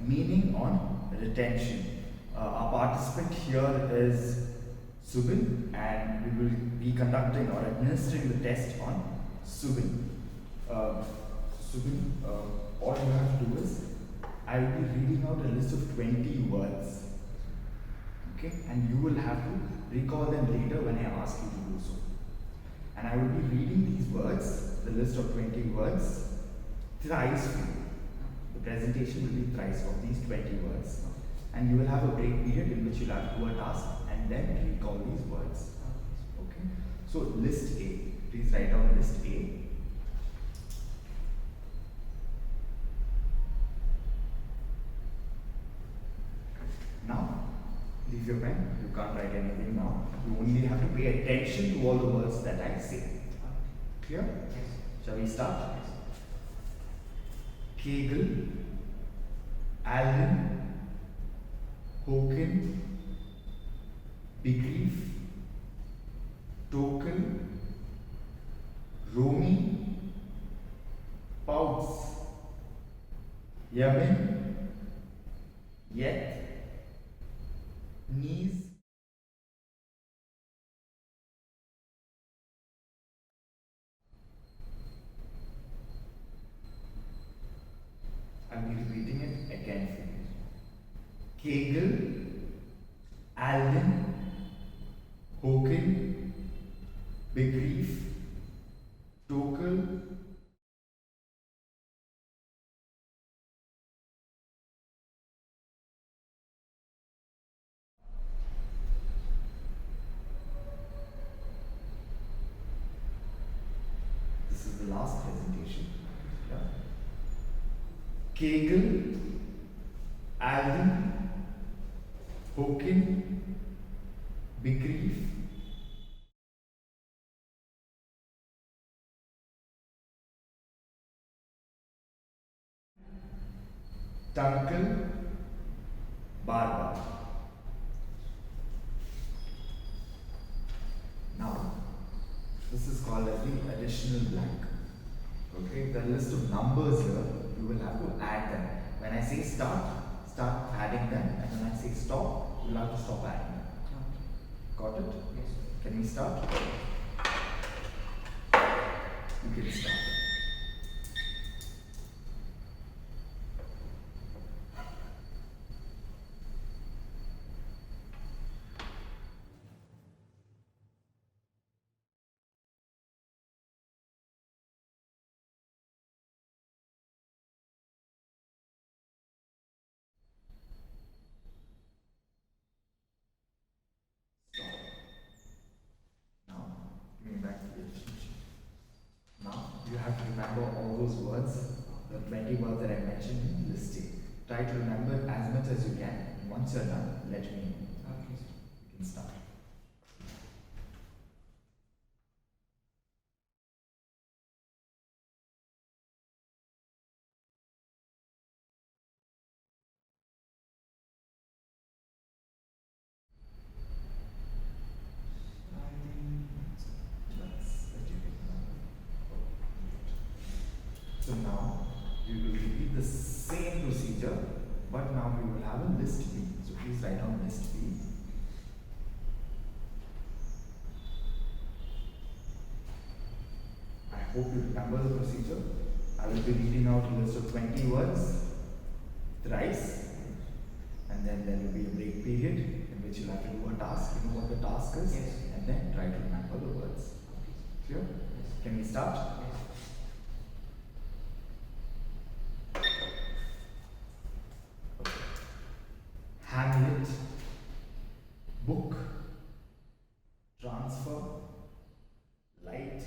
meaning on retention. Our participant here is Subin, and we will be conducting or administering the test on Subin. Subin, all you have to do is I will be reading out a list of 20 words. Okay, and you will have to recall them later when I ask you to do so. And I will be reading these words, the list of 20 words, thrice for you. The presentation will be thrice of these 20 words. And you will have a break period in which you'll have to do a task and then recall these words. Okay. So list A. Please write down list A. Now, leave your pen. You can't write anything now. You only have to pay attention to all the words that I say. Clear? Yes. Shall we start? Yes. Kegel, Allen, Hoken, Begriff, Token, Romy, Pouts, Yamin, Yet, Knees, I'll be repeating it again for you. Kegel, Allen, Hoken, Begriff, Tokel, this is the last presentation. Yeah. Kegel, Allen, Hoken, Begriff, Tunkel, Barber. Now, this is called as the additional blank. Okay, the list of numbers here, you will have to add them. When I say start, start adding them, and when I say stop, you will have to stop adding them. Got it? Yes. Can we start? You can start. You have to remember all those words, the 20 words that I mentioned in listing. Try to remember as much as you can. Once you're done, let me know. Okay. You can start. So now we will repeat the same procedure, but now we will have a list B. So please write down list B. I hope you remember the procedure. I will be reading out a list of 20 words thrice, and then there will be a break period in which you'll have to do a task. You know what the task is? Yes. And then try to remember the words. Clear? Yes. Can we start? Yes. Hamlet, book, transfer, light,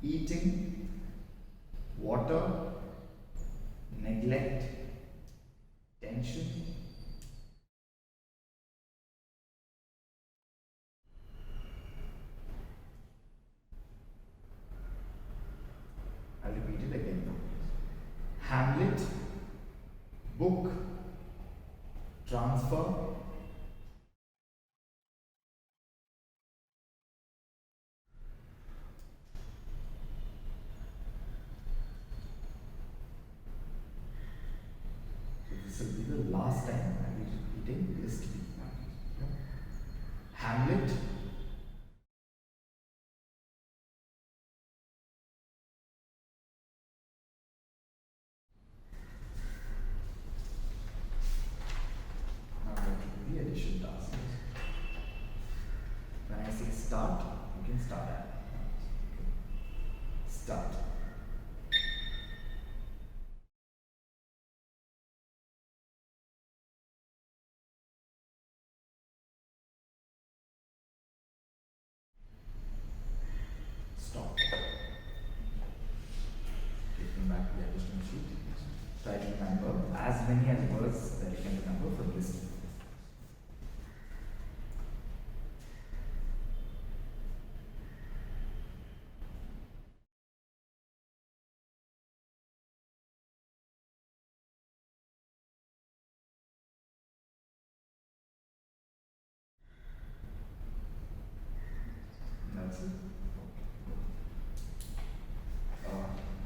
eating, water, neglect, tension, I'll repeat it again now. Hamlet, book, transfer, This will be the last time I will be repeating list B. Hamlet. Now we have to do the addition task. When I say start, you can start at. Start. Stop. Taking back the additional sheet. Try to remember as many as words that you can remember from this. That's it.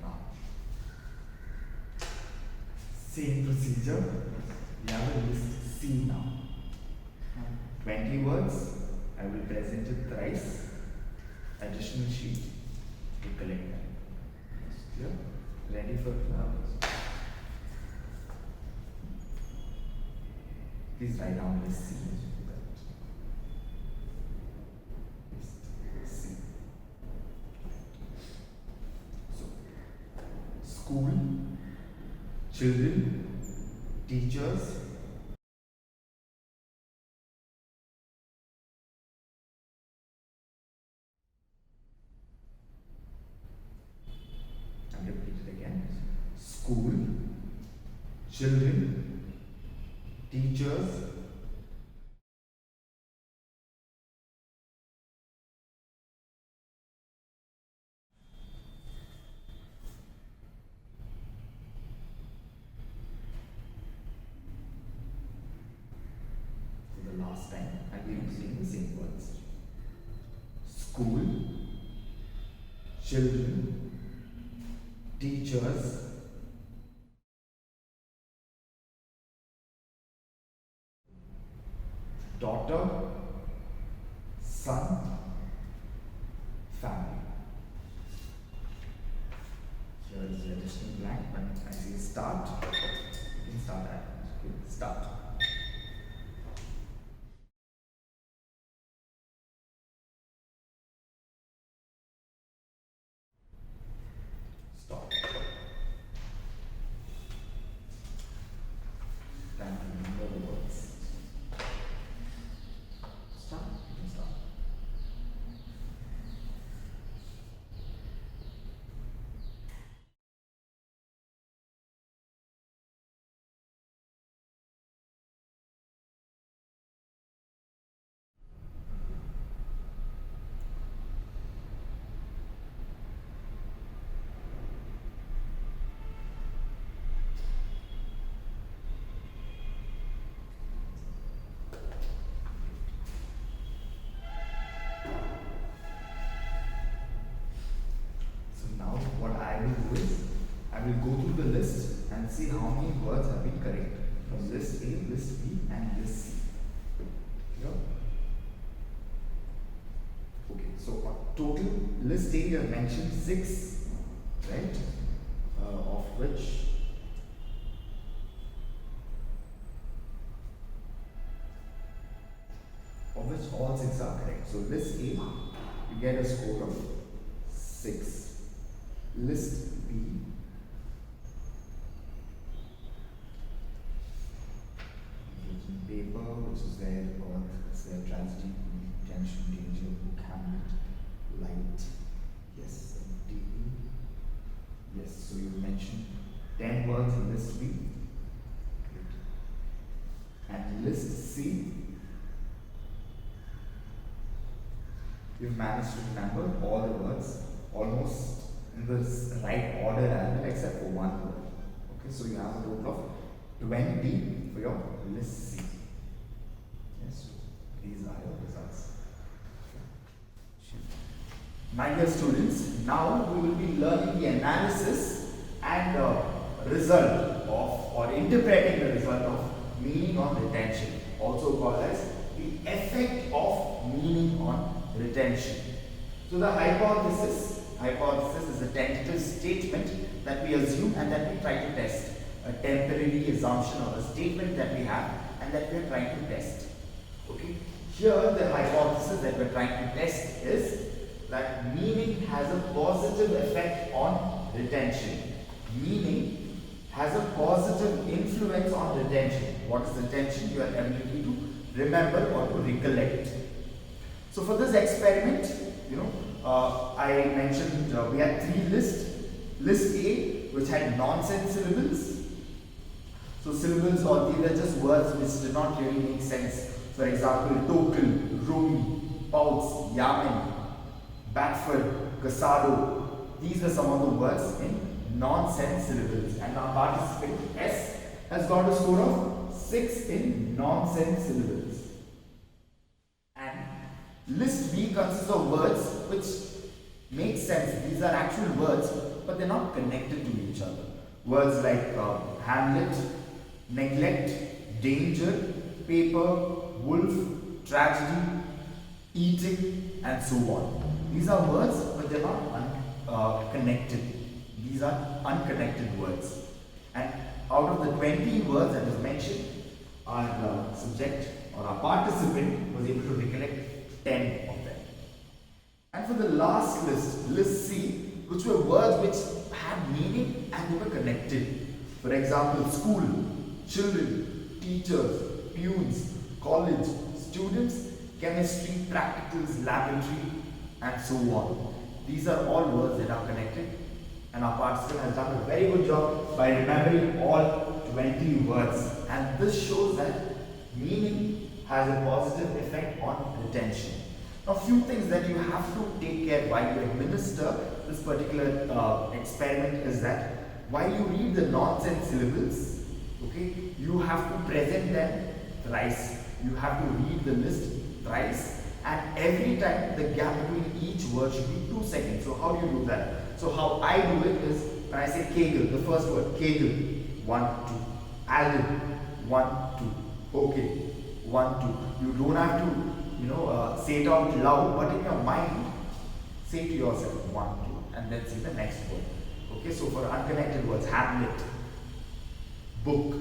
Now, same procedure. We have a list C now. 20 words. I will present it thrice. Additional sheet. Recollect them. Clear? Ready for please write down list C. List C. So, school, children, teachers, and repeat it again. School, children, teachers, for the last time I will be using the same words. School, children, teachers, daughter, son, family. Here is the additional blank. When I say start, you can start at start. Stop. Time to remember the words. Start. You can start. I will go through the list and see how many words have been correct from list A, list B, and list C. Clear? Okay, so total list A you have mentioned 6, right? Of which all 6 are correct. So list A, you get a score of 6. List B, paper, which is there, earth, it's there, tragedy, tension, danger, book, Hamlet, light, yes, TV, yes, so you mentioned 10 words in list B, and list C, you've managed to remember all the words, almost in the right order as well, except for one word. Okay, so you have a total of 20 for your list C. Yes, so these are your results. My dear students, now we will be learning the analysis and result of or interpreting the result of meaning on retention, also called as the effect of meaning on retention. So the hypothesis is a tentative statement that we assume and that we try to test. A temporary assumption or a statement that we have and that we are trying to test. Okay. Here the hypothesis that we are trying to test is that meaning has a positive effect on retention. Meaning has a positive influence on retention. What is retention? Your ability to remember or to recollect. So for this experiment, I mentioned we had three lists. List A, which had nonsense syllables. So syllables, or these are just words which did not really make sense. For example, total, Rumi, Pouts, Yamen, Batford, Casado. These are some of the words in nonsense syllables. And our participant S has got a score of 6 in nonsense syllables. And list B consists of words which make sense. These are actual words, but they're not connected to each other. Words like Hamlet, neglect, danger, paper, wolf, tragedy, eating, and so on. These are words, but they're not connected. These are unconnected words. And out of the 20 words that was mentioned, our subject or our participant was able to recollect 10 of them. And for the last list, list C, which were words which had meaning and they were connected. For example, school, children, teachers, peons, college, students, chemistry, practicals, laboratory, and so on. These are all words that are connected, and our participant has done a very good job by remembering all 20 words. And this shows that meaning has a positive effect on retention. Now, a few things that you have to take care while you administer this particular experiment is that while you read the nonsense syllables, okay, you have to present them thrice. You have to read the list thrice, and every time the gap between each word should be 2 seconds. So how do you do that? So how I do it is when I say Kegel, the first word, Kegel, 1, 2, Allen, 1, 2, okay, 1, 2. You don't have to, say it out loud, but in your mind, say to yourself 1, 2, and then say the next word. Okay, so for unconnected words, Hamlet, book,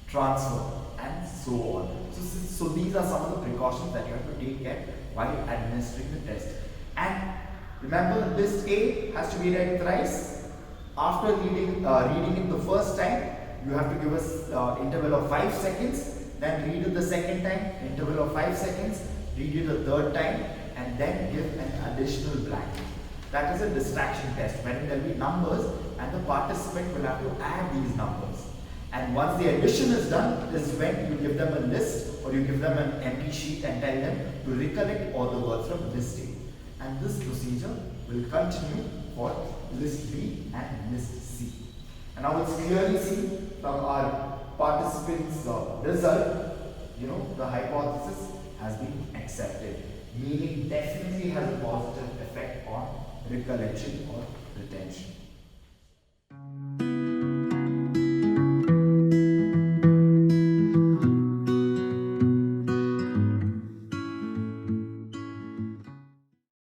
transfer, and so on. So these are some of the precautions that you have to take care while administering the test. And remember, list A has to be read thrice. After reading it the first time, you have to give us interval of 5 seconds. Then read it the second time, interval of 5 seconds. Read it the third time, and then give an additional blank. That is a distraction test, wherein there will be numbers and the participant will have to add these numbers. And once the addition is done, is when you give them a list or you give them an empty sheet and tell them to recollect all the words from list A. And this procedure will continue for list B and list C. And now it's clearly seen from our participants' result, the hypothesis has been accepted. Meaning definitely has a positive effect on recollection or retention.